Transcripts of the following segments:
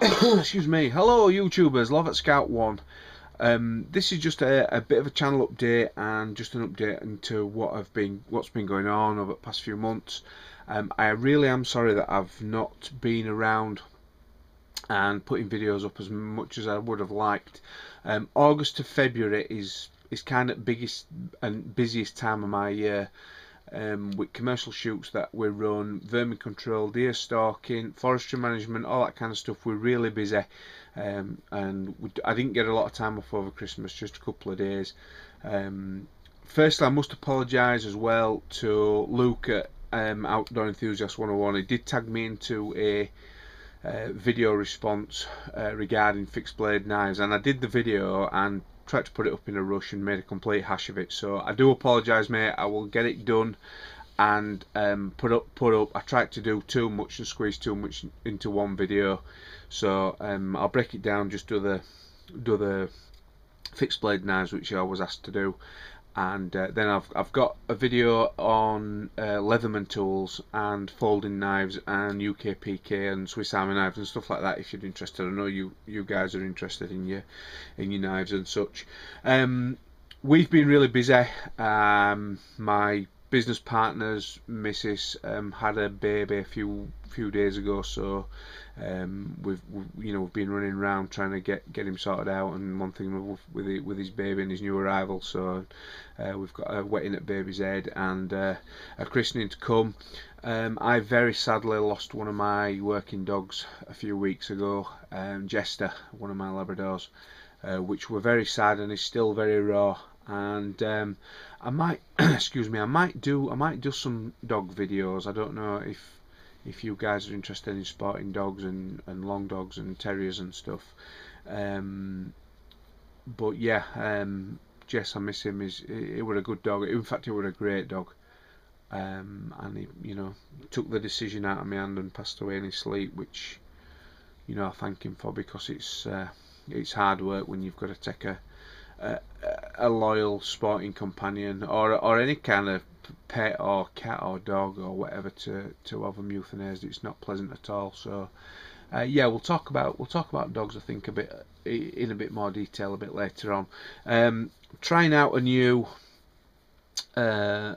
Excuse me. Hello, YouTubers. Love at Scout One. This is just a bit of a channel update and just an update into what's been going on over the past few months. I really am sorry that I've not been around and putting videos up as much as I would have liked. August to February is kind of biggest and busiest time of my year. With commercial shoots that we run, vermin control, deer stalking, forestry management, all that kind of stuff. We're really busy, I didn't get a lot of time off over Christmas, just a couple of days. Firstly, I must apologise as well to Luke at Outdoor Enthusiast 101. He did tag me into a video response regarding fixed blade knives, and I did the video and tried to put it up in a rush and made a complete hash of it. So I do apologise, mate. I will get it done and put up. I tried to do too much and squeeze too much into one video, so I'll break it down. Just do the fixed blade knives, which I was asked to do, and then I've got a video on Leatherman tools and folding knives and UKPK and Swiss Army knives and stuff like that. If you're interested, I know you guys are interested in your knives and such. We've been really busy. My business partner's missus had a baby a few days ago, so we've been running around trying to get him sorted out, and one thing with his baby and his new arrival, so we've got a wetting at baby's head and a christening to come. I very sadly lost one of my working dogs a few weeks ago, Jester, one of my Labradors, which were very sad and is still very raw. And I might excuse me, I might do some dog videos. I don't know if you guys are interested in sporting dogs and long dogs and terriers and stuff. But yeah, Jess, I miss him. He were a good dog. In fact, he were a great dog. And he, took the decision out of my hand and passed away in his sleep, which, I thank him for, because it's hard work when you've got to take a loyal sporting companion or any kind of pet or cat or dog or whatever to have them euthanized. It's not pleasant at all. So yeah, we'll talk about dogs, I think, in a bit more detail a bit later on. Trying out a new Love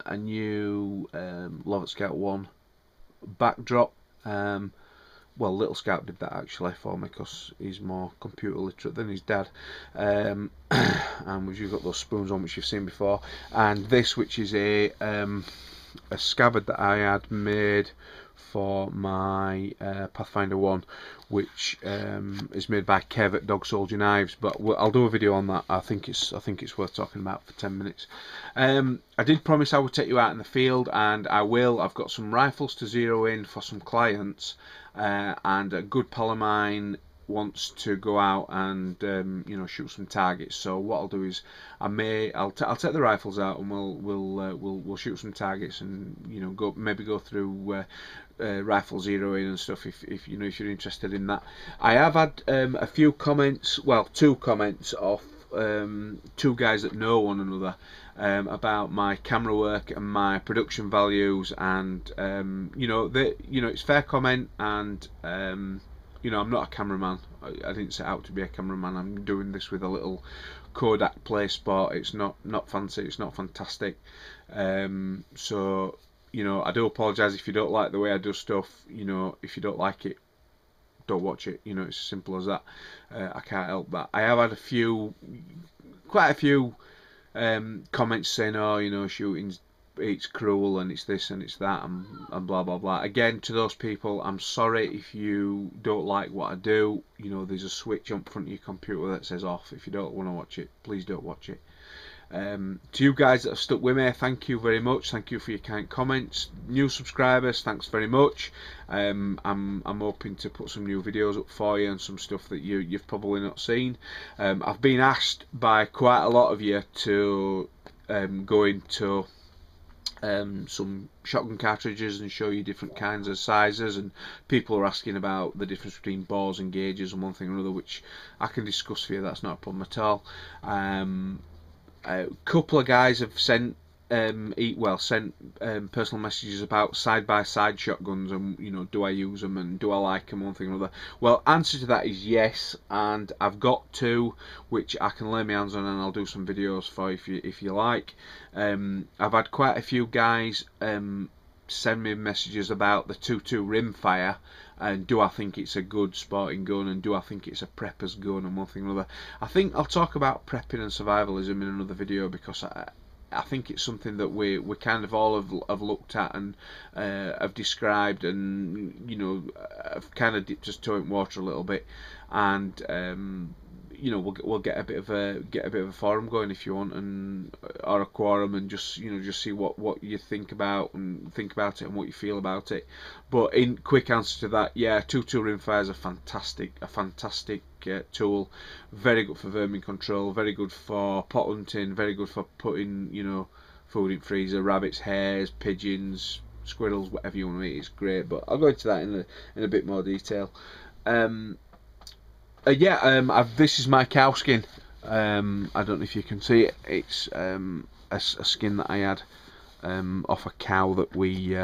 at Scout 1 backdrop. Well, Little Scout did that actually for me because he's more computer literate than his dad. And we've got those spoons on, which you've seen before, and this, which is a scabbard that I had made for my Pathfinder 1, which is made by Kev at Dog Soldier Knives. But I'll do a video on that. I think it's worth talking about for 10 minutes. I did promise I would take you out in the field, and I will. I've got some rifles to zero in for some clients, and a good pal of mine wants to go out and shoot some targets. So what I'll do is I'll take the rifles out and we'll shoot some targets, and maybe go through rifle zeroing and stuff if you're interested in that. I have had a few comments, well, 2 comments off 2 guys that know one another about my camera work and my production values, and it's fair comment, and I'm not a cameraman. I didn't set out to be a cameraman. I'm doing this with a little Kodak Play Sport. It's not fancy, it's not fantastic. So I do apologise if you don't like the way I do stuff. If you don't like it, don't watch it. It's as simple as that. I can't help that. I have had quite a few comments saying, oh, shooting's, it's cruel and it's this and it's that and blah blah blah. Again, to those people, I'm sorry if you don't like what I do. There's a switch on front of your computer that says off. If you don't want to watch it, please don't watch it. To you guys that have stuck with me, thank you very much. Thank you for your kind comments. New subscribers, thanks very much. I'm hoping to put some new videos up for you and some stuff that you've probably not seen. I've been asked by quite a lot of you to go into some shotgun cartridges and show you different kinds of sizes, and people are asking about the difference between bores and gauges and one thing or another, which I can discuss for you. That's not a problem at all. A couple of guys have sent sent personal messages about side-by-side shotguns, and do I use them and do I like them, one thing or another. Well, answer to that is yes, and I've got two which I can lay my hands on, and I'll do some videos for if you like. I've had quite a few guys send me messages about the 2.2 rimfire, and do I think it's a good sporting gun, and do I think it's a prepper's gun, and one thing or another. I think I'll talk about prepping and survivalism in another video, because I think it's something that we kind of all have looked at and have described, and have kind of dipped us toe in water a little bit, and we'll get a bit of a forum going if you want, and or a quorum, and just see what you think about it and what you feel about it. But in quick answer to that, yeah, 2.2 rimfire is a fantastic tool. Very good for vermin control, very good for pot hunting, very good for putting food in freezer, rabbits, hares, pigeons, squirrels, whatever you want to eat. It's great, but I'll go into that in a bit more detail. This is my cow skin. I don't know if you can see it. It's a skin that I had off a cow that we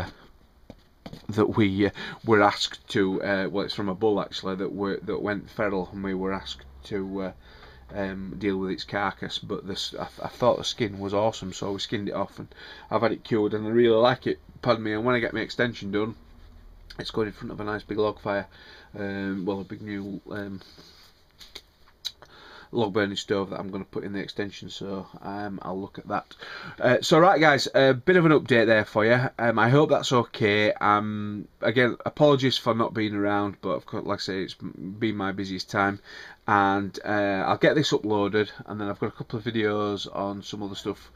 were asked to. Well, it's from a bull actually that went feral, and we were asked to deal with its carcass. But I thought the skin was awesome, so we skinned it off, and I've had it cured, and I really like it. Pardon me. And when I get my extension done, it's going in front of a nice big log fire. A big new log burning stove that I'm going to put in the extension, so I'll look at that. So right guys, a bit of an update there for you. I hope that's okay. Again, apologies for not being around, but of course, like I say, it's been my busiest time, and I'll get this uploaded, and then I've got a couple of videos on some other stuff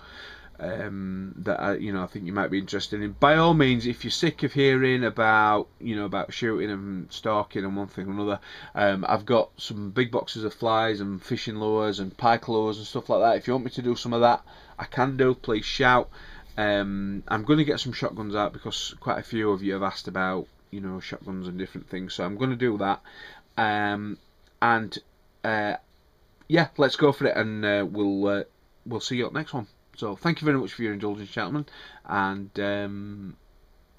that I think you might be interested in. By all means, if you're sick of hearing about about shooting and stalking and one thing or another, I've got some big boxes of flies and fishing lures and pike lures and stuff like that. If you want me to do some of that, I can do. Please shout. I'm going to get some shotguns out, because quite a few of you have asked about shotguns and different things, so I'm going to do that. Yeah, let's go for it, and we'll see you at the next one. So thank you very much for your indulgence, gentlemen, and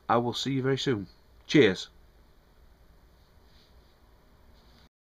I will see you very soon. Cheers.